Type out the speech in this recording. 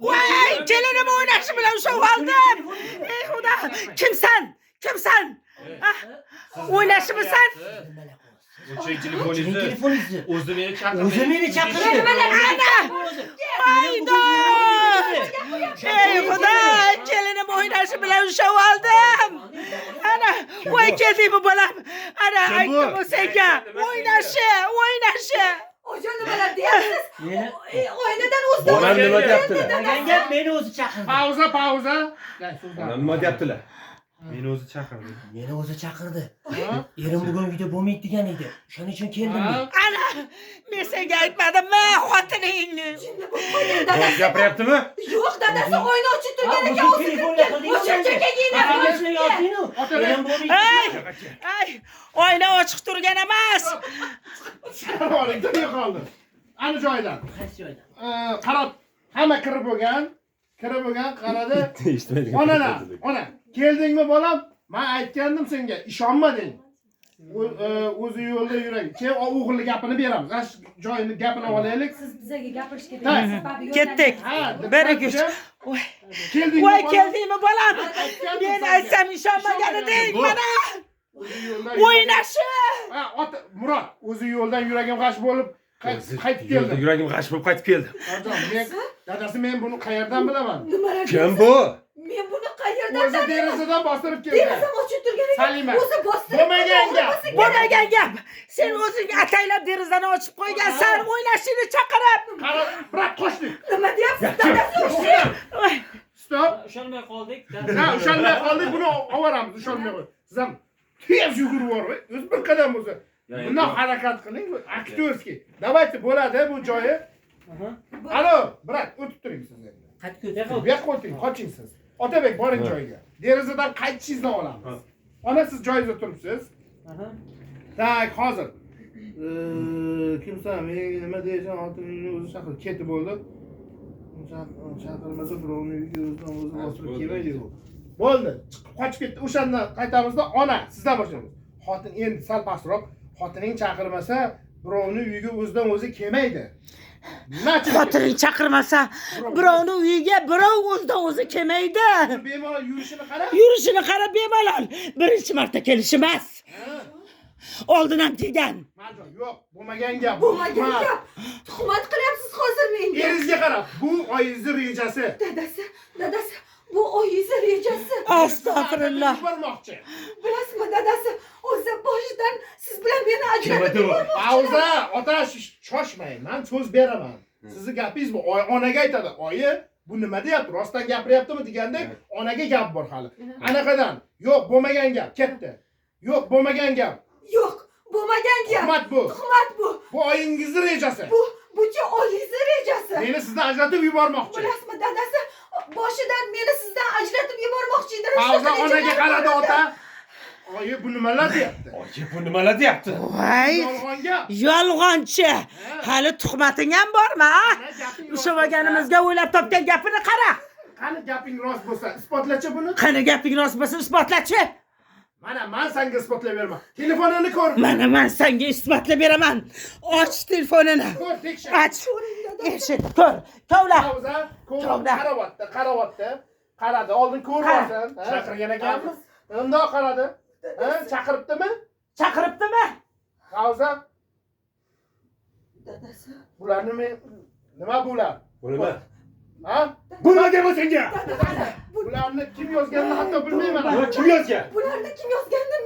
Voy, kelinim o'ynashi bilan ushlab oldim. Ey xudo, kimsan? Kimsan? O'ynashimisan? O'chang telefoningizni. O'zi meni chaqirdi. O'zi meni chaqirdi. Ana! Hayda! Ey xudo, kelinim o'ynashi bilan ushlab oldim. Ana, voy keldingmi bolam? Ana, aytdim senga. O'ynashi. Ojon nimalar deyapsiz? Oynadan o'zdi. Onam nima deyaptilar? Maganga meni o'zi chaqirdi. Pauza. Onam nima deyaptilar? Meni o'zi chaqirdi. Meni o'zi chaqirdi. Erim bugun uyda bo'lmaydi degan edi. Shuning uchun keldim men. Ana, men senga aytmadimmi xotiningni? Rost gapiryaptimi? Yo'q, dadasi oyna ochib turgan ekan, o'zi o'sha chekagina. Erim bo'lmaydi. Ay, oyna ochiq turgan emas. Oling, nima qoldi? Ana joydan. Qaysi joydan? Qarab, hamma kirib bo'lgan, qaradi. Ona, keldingmi bolam? Men aytgandim senga, ishonmading. O'zi yo'lda yuring. Keyin o'g'illi gapini beramiz. Ash joyini gapini olaylik. Siz bizga gapirishga Ketdik. Bir iki uch. Keldingmi? Voy, keldingmi bolam? Men aytsam ishonmagan eding mana. O'ynashi. Murod, o'zi yo'ldan yuragim g'ash bo'lib qaytib Yo'lda keldi. yuragim g'ash bo'lib qaytib keldi. Dadasi men buni qayerdan bilaman? Kim bu? Men buni qayerdan O'zi derazadan bostirib keldi. derazam ochib turgan ekan. Salima. O'zi bostirib. Bo'lmagan gap. Sen o'zing ataylab derazani ochib qo'ygansan, o'ynashingni chaqirib. Qarab, brat qo'shdik. Nima deyapsiz? Dadasi Stop. Ishonmay qoldik. Ha, o'shanday qoldik, buni olamiz, o'shanday. Siz ham tez yugurib borib, o'z bir qadam o'zi. Bundan harakat qiling, aktyorskiy. Давайте bo'ladi bu joyi. Alo, brat, o'tib turing siz endi. Qaytib Bu yoqqa o'ting, qoching siz. Otabek, boring joyiga. Derazadan qaytishingizni olamiz. Ona siz joyingizda turibsiz. Tak, hozir. Kimsan, men nima deysan, xotiningni o'zi chaqirib ketib bo'ldi. Chaqirmasa birovni uyiga o'zidan o'zi bostirib kelmaydi u. Bo'ldi, chiqib qochib ketdi. O'shandan qaytamizda ona, sizdan boshlaymiz. Xotin endi sal pastroq, xotining chaqirmasa birovni uyiga o'zidan o'zi kelmaydi. Xotining chaqirmasa, birovning uyiga birov o'zidan o'zi kelmaydi. Bemalol yurishini qarab. Yurishini qarab bemalol. Birinchi marta kelish emas. Oldin ham kelgan. Marjon, yo'q, bo'lmagan gap. Bo'lmagan gap. Tuhmat qilyapsiz hozir menga. Eringizga qarab, bu oyingizni rejasi. Dadasi, bu oyingizni rejasi. Astag'firullah. Bormoqchi. Bilasizmi, dadasi, o'zi boshidan siz bilan meni ajratib Pauza, ota, shoshmang. Men so'z beraman. Sizni gapingiz bu. Onaga aytadi. Oyi, bu nima deyapti? Rostdan gapiryaptimi degandek, onaga gap bor hali. Anaqadan, yo'q, bo'lmagan gap, ketdi. Yo'q, bo'lmagan gap. Yo'q, bo'lmagan gap. Tuhmat bu. Tuhmat bu. Bu oyingizni rejasi. Bu-chi oyingizni rejasi. Meni sizdan ajratib yubormoqchi. Bilasizmi, dadasi, boshidan meni sizdan ajratib yubormoqchi edi. Pauza, onaga qaradi ota. Oyi, bu nimalar deyapti? Oyi, bu nimalar deyapti? Voy, Yolg'on gap. yolg'onchi. Hali tuhmating ham bormi, ha? Ushlaganimizga o'ylab topgan gapini qara. Qani gaping rost bo'lsa, isbotlachi buni. Qani gaping rost bo'lsa, isbotlachi. Mana men senga isbotlab beraman. Telefonini ko'r. Mana men senga isbotlab beraman. Och telefonini. Ko'r, tekshir. Ach. Eshit, ko'r. Kovla. Pauza, qaravotda. Qaradi, oldin ko'rmasin. Chaqirgan ekanmiz. Undoq qaradi. Chaqiribdimi? Chaqiribdimi? Pauza. Dadasi. Bularni men nima bular? Nima? Ha? Nima deyapsan senga? Bularni kim yozganini hatto bilmayman. Kim yozgan? Bularni kim yozganini